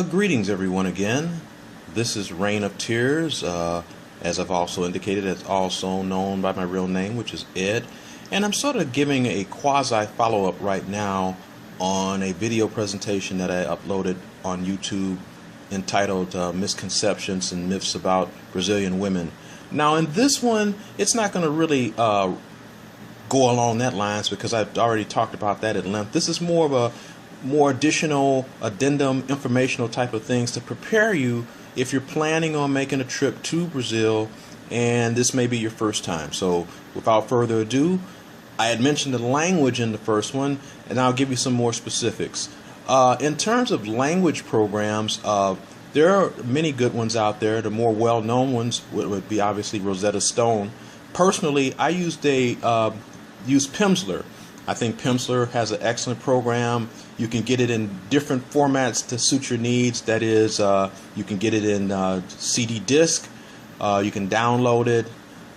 Greetings everyone again. This is Rain of Tears, as I've also indicated, it's also known by my real name, which is Ed. And I'm sort of giving a quasi follow-up right now on a video presentation that I uploaded on YouTube entitled Misconceptions and Myths About Brazilian Women. Now in this one, it's not going to really go along that lines because I've already talked about that at length. This is more of a additional addendum informational type of things to prepare you if you're planning on making a trip to Brazil and this may be your first time. So without further ado, I had mentioned the language in the first one, and I'll give you some more specifics. In terms of language programs, there are many good ones out there. The more well-known ones would be obviously Rosetta Stone. Personally, I used Pimsleur. I think Pimsleur has an excellent program. You can get it in different formats to suit your needs. That is, you can get it in CD disc. You can download it.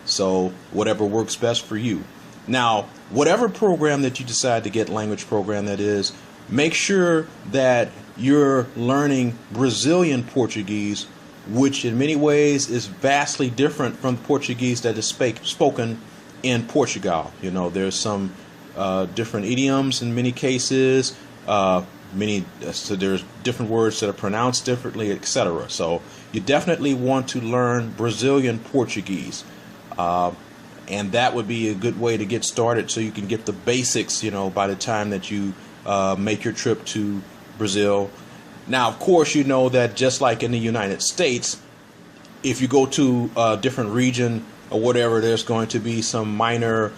So whatever works best for you. Now, whatever program that you decide to get, language program that is, make sure that you're learning Brazilian Portuguese, which in many ways is vastly different from Portuguese that is spoken in Portugal. You know, there's some different idioms in many cases, so there's different words that are pronounced differently, etc. So you definitely want to learn Brazilian Portuguese, and that would be a good way to get started so you can get the basics, you know, by the time that you make your trip to Brazil. Now, of course, you know that just like in the United States, if you go to a different region or whatever, there's going to be some minor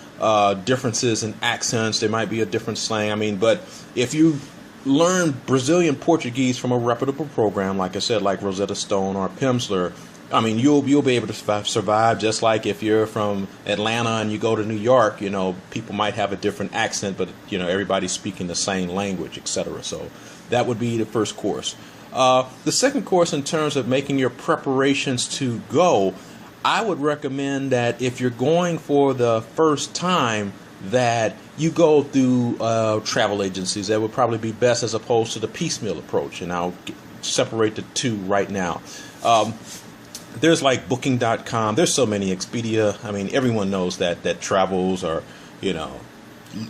differences in accents. There might be a different slang. I mean, but if you learn Brazilian Portuguese from a reputable program, like I said, like Rosetta Stone or Pimsleur, I mean, you'll be able to survive. Just like if you're from Atlanta and you go to New York, you know, people might have a different accent, but you know, everybody's speaking the same language, etc. So that would be the first course. The second course, in terms of making your preparations to go, I would recommend that if you're going for the first time, that you go through travel agencies. That would probably be best as opposed to the piecemeal approach, and I'll separate the two right now. There's like Booking.com. There's so many. Expedia. I mean, everyone knows that travels or, you know,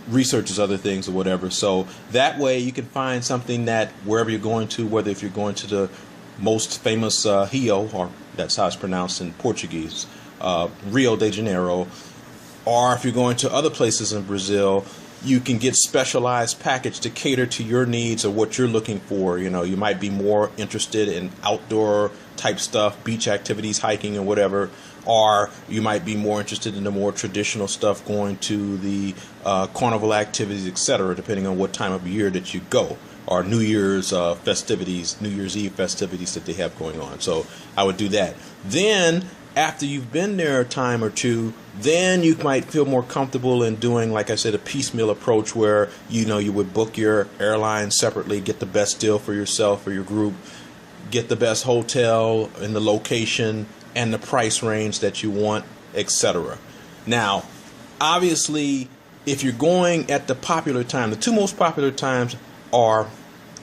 researches other things or whatever. So that way you can find something that wherever you're going to, whether if you're going to the most famous Rio, or that's how it's pronounced in Portuguese, Rio de Janeiro, or if you're going to other places in Brazil, you can get specialized package to cater to your needs or what you're looking for. You know, you might be more interested in outdoor type stuff, beach activities, hiking or whatever, or you might be more interested in the more traditional stuff, going to the carnival activities, etc., depending on what time of year that you go, or New Year's festivities, New Year's Eve festivities that they have going on. So I would do that. Then after you've been there a time or two, then you might feel more comfortable in doing, like I said, a piecemeal approach where, you know, you would book your airline separately, get the best deal for yourself or your group, get the best hotel and the location and the price range that you want, etc. Now, obviously, if you're going at the popular time, the two most popular times are,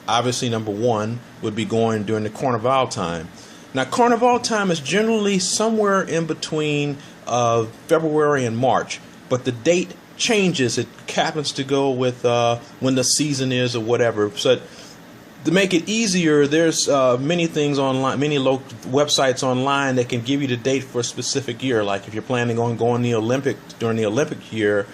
obviously, number one would be going during the Carnival time. Now, Carnival time is generally somewhere in between February and March, but the date changes. It happens to go with when the season is or whatever. So to make it easier, there's many things online, many local websites online that can give you the date for a specific year. Like if you're planning on going during the Olympic year,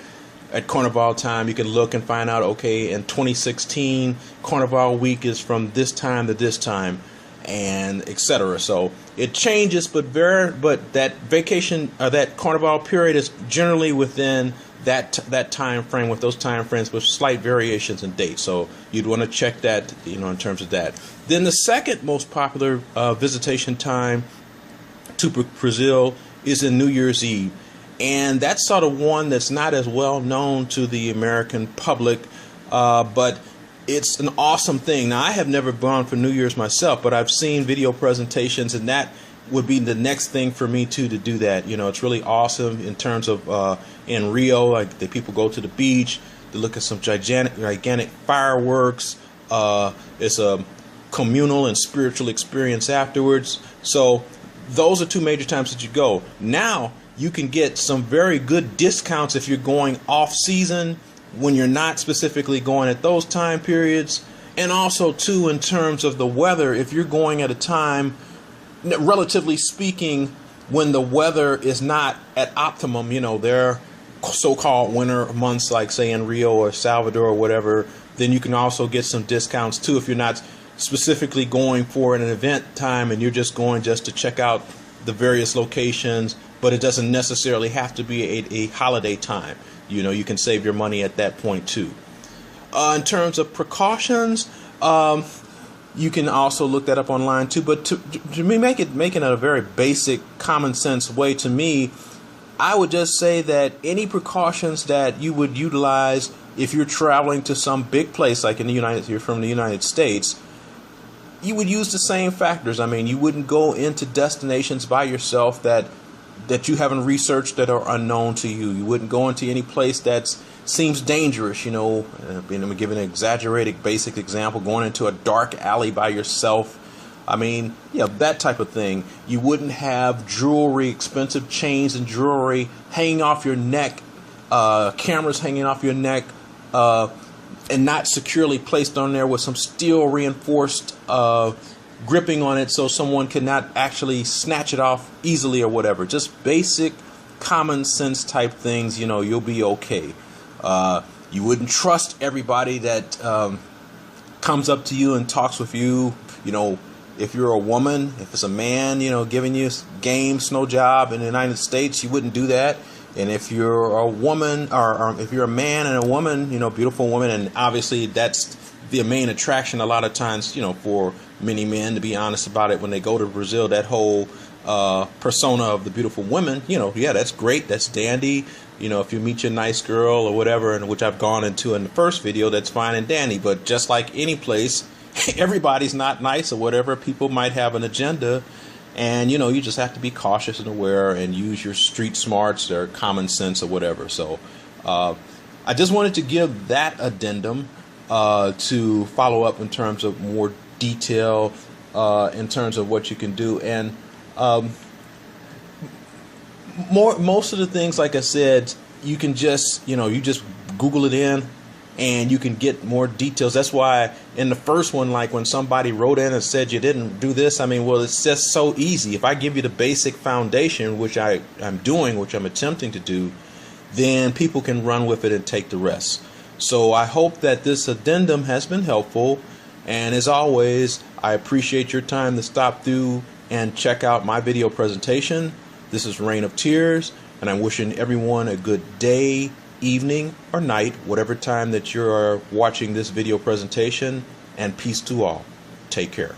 at Carnival time, you can look and find out, okay, in 2016, Carnival week is from this time to this time, and etc. So it changes, but that vacation, that Carnival period is generally within that time frame, with those time frames with slight variations in dates. So you'd want to check that, you know, in terms of that. Then the second most popular visitation time to Brazil is in New Year's Eve. And that's sort of one that's not as well known to the American public, but it's an awesome thing. Now, I have never gone for New Year's myself, but I've seen video presentations, and that would be the next thing for me too to do that. You know, it's really awesome in terms of in Rio, like the people go to the beach to look at some gigantic fireworks. It's a communal and spiritual experience afterwards. So those are two major times that you go. Now you can get some very good discounts if you're going off season, when you're not specifically going at those time periods. And also too, in terms of the weather, if you're going at a time, relatively speaking, when the weather is not at optimum, you know, there are so-called winter months, like say in Rio or Salvador or whatever, then you can also get some discounts too if you're not specifically going for an event time and you're just going just to check out the various locations, but it doesn't necessarily have to be a holiday time. You know, you can save your money at that point too. In terms of precautions, you can also look that up online too. But to me, making it a very basic, common sense way, to me, I would just say that any precautions that you would utilize if you're traveling to some big place, like you're from the United States, you would use the same factors. I mean, you wouldn't go into destinations by yourself that you haven't researched, that are unknown to you. You wouldn't go into any place that seems dangerous. You know, I'm going to give an exaggerated basic example, going into a dark alley by yourself. I mean, yeah, that type of thing. You wouldn't have jewelry, expensive chains and jewelry hanging off your neck, cameras hanging off your neck, and not securely placed on there with some steel reinforced gripping on it so someone cannot actually snatch it off easily or whatever. Just basic common sense type things, you know, you'll be okay. You wouldn't trust everybody that comes up to you and talks with you. You know, if you're a woman, if it's a man, you know, giving you game, snow job in the United States, you wouldn't do that. And if you're a woman, or if you're a man and a woman, you know, beautiful woman, and obviously that's the main attraction a lot of times, you know, for many men, to be honest about it, when they go to Brazil, that whole persona of the beautiful women, you know, yeah, that's great, that's dandy. You know, if you meet your nice girl or whatever, and which I've gone into in the first video, that's fine and dandy. But just like any place, everybody's not nice or whatever. People might have an agenda. And, you know, you just have to be cautious and aware and use your street smarts or common sense or whatever. So I just wanted to give that addendum to follow up in terms of more detail in terms of what you can do. And most of the things, like I said, you can just, you know, you just Google it in and you can get more details. That's why in the first one, like when somebody wrote in and said you didn't do this, I mean, well, it's just so easy. If I give you the basic foundation, which I'm doing, which I'm attempting to do, then people can run with it and take the rest. So I hope that this addendum has been helpful. And as always, I appreciate your time to stop through and check out my video presentation. This is Rain of Tears, and I'm wishing everyone a good day, evening, or night, whatever time that you're watching this video presentation, and peace to all. Take care.